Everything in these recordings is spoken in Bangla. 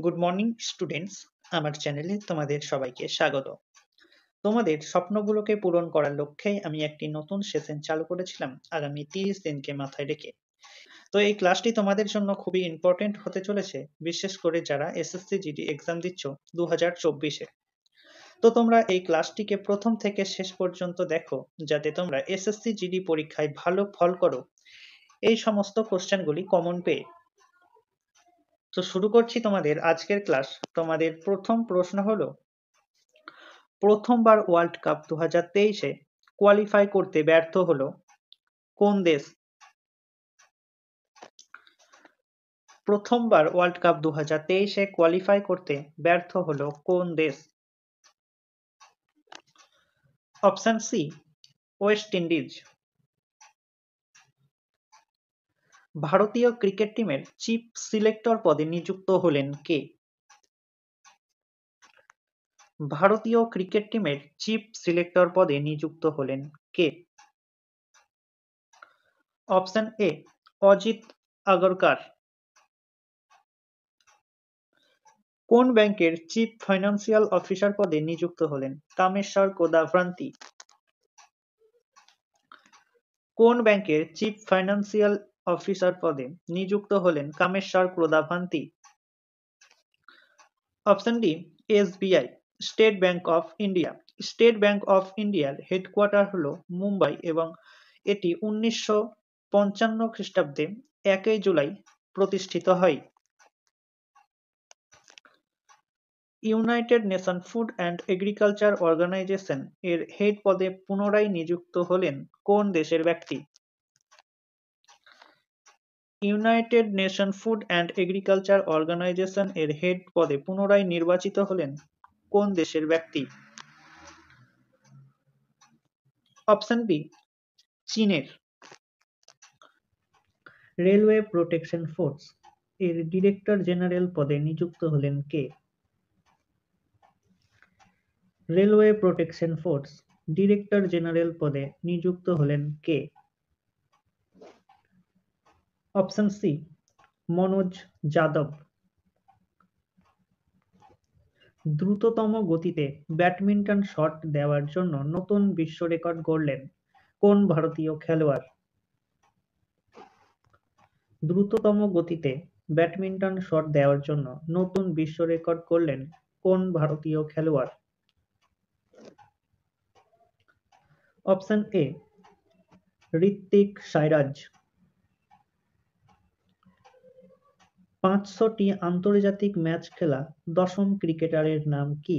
গুড মর্নিং স্টুডেন্টস, আমার চ্যানেলে তোমাদের সবাইকে স্বাগত। তোমাদের স্বপ্নগুলোকে পূরণ করার লক্ষ্যেই আমি একটি নতুন সেশন চালু করেছিলাম আগামী 30 দিনকে মাথায় রেখে। তো এই ক্লাসটি তোমাদের জন্য খুবই ইম্পর্টেন্ট হতে চলেছে, বিশেষ করে যারা এসএসসি জিডি এক্সাম দিচ্ছ 2024-এ। তো তোমরা এই ক্লাসটিকে প্রথম থেকে শেষ পর্যন্ত দেখো, যাতে তোমরা এসএসসি জিডি পরীক্ষায় ভালো ফল করো এই সমস্ত কোশ্চেনগুলি কমন পেয়ে। তো শুরু করছি তোমাদের আজকের ক্লাস। তোমাদের প্রথম প্রশ্ন হলো, প্রথমবার ওয়ার্ল্ড কাপ 2023-এ কোয়ালিফাই করতে ব্যর্থ হলো কোন দেশ? প্রথমবার ওয়ার্ল্ড কাপ 2023-এ কোয়ালিফাই করতে ব্যর্থ হলো কোন দেশ? Option C, West Indies. ভারতীয় ক্রিকেট টিমের চিফ সিলেক্টর পদে নিযুক্ত হলেন কে? ভারতীয় ক্রিকেট টিমের চিফ সিলেক্টর পদে নিযুক্ত হলেন কে? অপশন এ, অজিত আগরকার। কোন ব্যাংকের চিফ ফাইন্যান্সিয়াল অফিসার পদে নিযুক্ত হলেন কামেশ্বর কোদাভ্রান্তি? কোন ব্যাংকের চিফ ফাইন্যান্সিয়াল অফিসার পদে নিযুক্ত হলেন Kameshwar Kodavranti? Option D, SBI, state bank of India. State bank of ইন্ডিয়ার হেডকোয়ার্টার হলো মুম্বাই এবং এটি 1955 খ্রিস্টাব্দে 1 জুলাই প্রতিষ্ঠিত হয়। United nation food and agriculture organisation এর হেড পদে পুনরায় নিযুক্ত হলেন কোন দেশের ব্যক্তি? United nation food and agriculture organisation এর হেড পদে পুনরায় নির্বাচিত হলেন কোন দেশের ব্যক্তি? অপশন বি, চীনের। রেলওয়ে প্রোটেকশন ফোর্স এর ডিরেক্টর জেনারেল পদে নিযুক্ত হলেন কে? Railway protection force director general পদে নিযুক্ত হলেন কে? Option C, Manoj Yadav. দ্রুততম গতিতে ব্যাডমিন্টন শট দেওয়ার জন্য নতুন বিশ্ব রেকর্ড গড়লেন কোন ভারতীয় খেলোয়াড়? দ্রুততম গতিতে ব্যাডমিন্টন শট দেওয়ার জন্য নতুন বিশ্ব রেকর্ড গড়লেন কোন ভারতীয় খেলোয়াড়? Option A, Rithwik Sairaj. 500টি আন্তর্জাতিক ম্যাচ খেলা দশম ক্রিকেটারের নাম কি?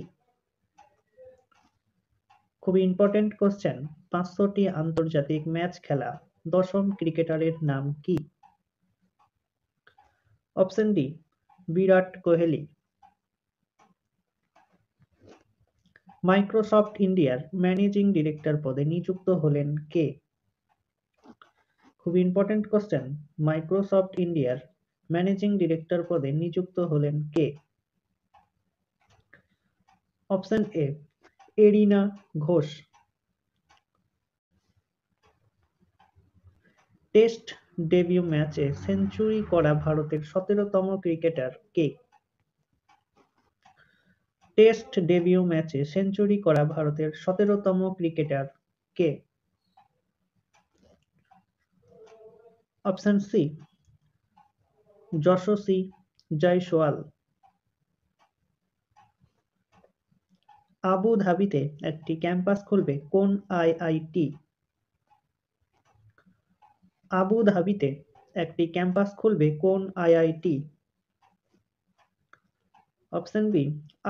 খুবই ইম্পর্টেন্ট কোশ্চেন। 500টি আন্তর্জাতিক ম্যাচ খেলা দশম ক্রিকেটারের নাম কি? Option D, Virat Kohli. Microsoft ইন্ডিয়ার ম্যানেজিং ডিরেক্টর পদে নিযুক্ত হলেন কে? খুব ইম্পর্টেন্ট কোশ্চেন। মাইক্রোসফট ইন্ডিয়ার ম্যানেজিং ডিরেক্টর পদে নিযুক্ত হলেন কে? Option A, Irina Ghosh. Test debut ম্যাচে সেঞ্চুরি করা ভারতের 17তম ক্রিকেটার কে? টেস্ট ডেবিউ ম্যাচে সেঞ্চুরি করা ভারতের 17তম ক্রিকেটার কে? Option C, Yashasvi Jaiswal. Abu ধাবিতে একটি ক্যাম্পাস খুলবে কোন আইআইটি? আবু ধাবিতে একটি ক্যাম্পাস খুলবে কোন IIT? Option B,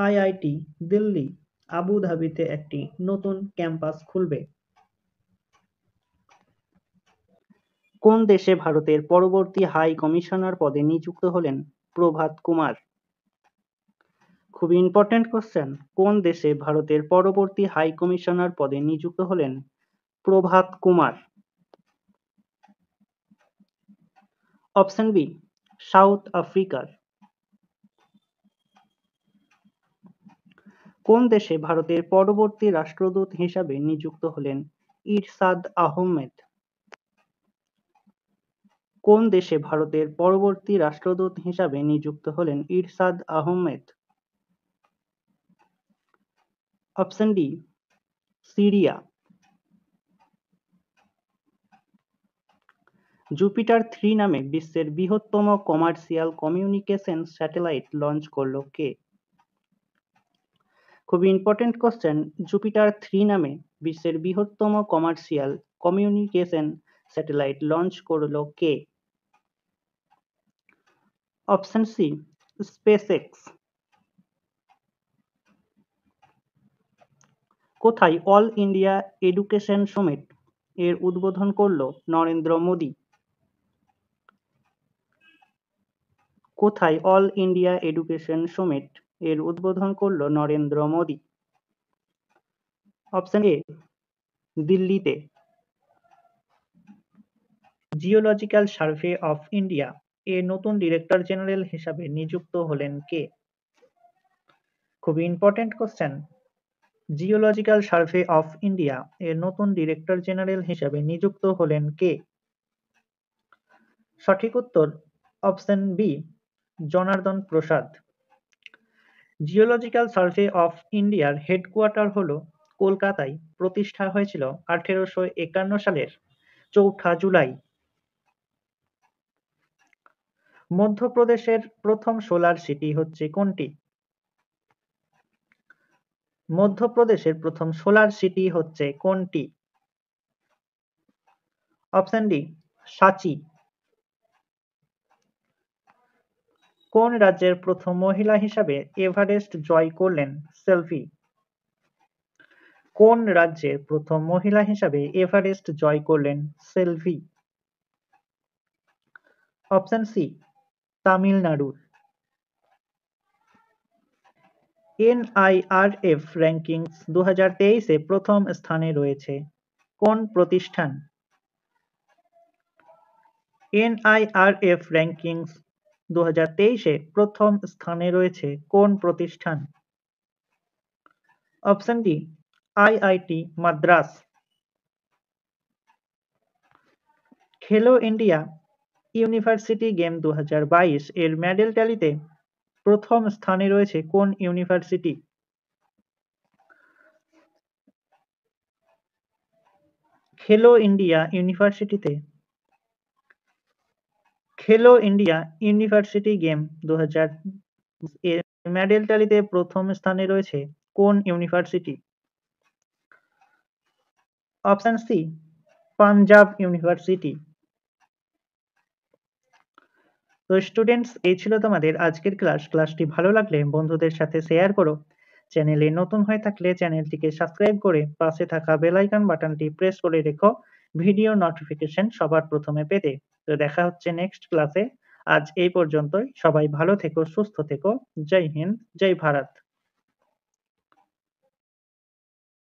IIT Delhi Abu ধাবিতে একটি নতুন ক্যাম্পাস খুলবে। কোন দেশে ভারতের পরবর্তী হাই কমিশনার পদে নিযুক্ত হলেন প্রভাত কুমার? খুবই ইম্পর্টেন্ট কোশ্চেন। কোন দেশে ভারতের পরবর্তী হাই কমিশনার পদে নিযুক্ত হলেন Prabhat Kumar? Option B, south আফ্রিকার। কোন দেশে ভারতের পরবর্তী রাষ্ট্রদূত হিসাবে নিযুক্ত হলেন ইরশাদ আহমেদ? কোন দেশে ভারতের পরবর্তী রাষ্ট্রদূত হিসাবে নিযুক্ত হলেন ইরশাদ Ahmed? Option D, Syria. Jupiter 3 নামে বিশ্বের বৃহত্তম কমার্শিয়াল কমিউনিকেশন স্যাটেলাইট লঞ্চ করল কে? খুবই ইম্পর্টেন্ট কোশ্চেন। জুপিটার 3 নামে বিশ্বের বৃহত্তম কমার্শিয়াল কমিউনিকেশন স্যাটেলাইট লঞ্চ করল কে? Option C, SpaceX. কোথায় অল ইন্ডিয়া এডুকেশন সমিট এর উদ্বোধন করল নরেন্দ্র মোদী? কোথায় অল ইন্ডিয়া এডুকেশন সমিট এর উদ্বোধন করল নরেন্দ্র মোদী? অপশন এ, দিল্লিতে। জিওলজিক্যাল সার্ভে অফ ইন্ডিয়া এর নতুন ডিরেক্টর জেনারেল হিসাবে নিযুক্ত হলেন কে? খুবই important question. Geological survey of India এর নতুন ডিরেক্টর জেনারেল হিসাবে নিযুক্ত হলেন কে? সঠিক উত্তর option B, Janardan Prasad. Geological survey of ইন্ডিয়ার হেডকোয়ার্টার হল কলকাতায়। প্রতিষ্ঠা হয়েছিল 1851 সালের 4 জুলাই। মধ্যপ্রদেশের প্রথম সোলার সিটি হচ্ছে কোনটি? মধ্যপ্রদেশের প্রথম সোলার সিটি হচ্ছে কোনটি? অপশন ডি, সাঁচি। কোন রাজ্যের প্রথম মহিলা হিসাবে এভারেস্ট জয় করলেন সেলফি? কোন রাজ্যের প্রথম মহিলা হিসাবে এভারেস্ট জয় করলেন সেলফি? অপশন সি, তামিলনাড়ুর। এনআইআরএফ র্যাঙ্কিংস 2023-এ প্রথম স্থানে রয়েছে কোন প্রতিষ্ঠান? এনআইআরএফ র্যাঙ্কিংস 2023-এ প্রথম স্থানে রয়েছে কোন প্রতিষ্ঠান? Option D, IIT Madras. খেলো ইন্ডিয়া ইউনিভার্সিটি গেম 2022 এর মেডেল ট্যালিতে প্রথম স্থানে রয়েছে কোন ইউনিভার্সিটি? খেলো ইন্ডিয়া ইউনিভার্সিটি গেম 2022 এর মেডেল ট্যালিতে প্রথম স্থানে রয়েছে কোন university? Option C, Punjab university. তো স্টুডেন্টস, এই ছিল তোমাদের আজকের ক্লাস। ক্লাসটি ভালো লাগলে বন্ধুদের সাথে শেয়ার করো। চ্যানেলে নতুন হয়ে থাকলে চ্যানেলটিকে সাবস্ক্রাইব করে পাশে থাকা বেল আইকন বাটনটি প্রেস করে রেখো ভিডিও নোটিফিকেশন সবার প্রথমে পেতে। তো দেখা হচ্ছে নেক্সট ক্লাসে। আজ এই পর্যন্তই। সবাই ভালো থেকো, সুস্থ থেকো। জয় হিন্দ, জয় ভারত।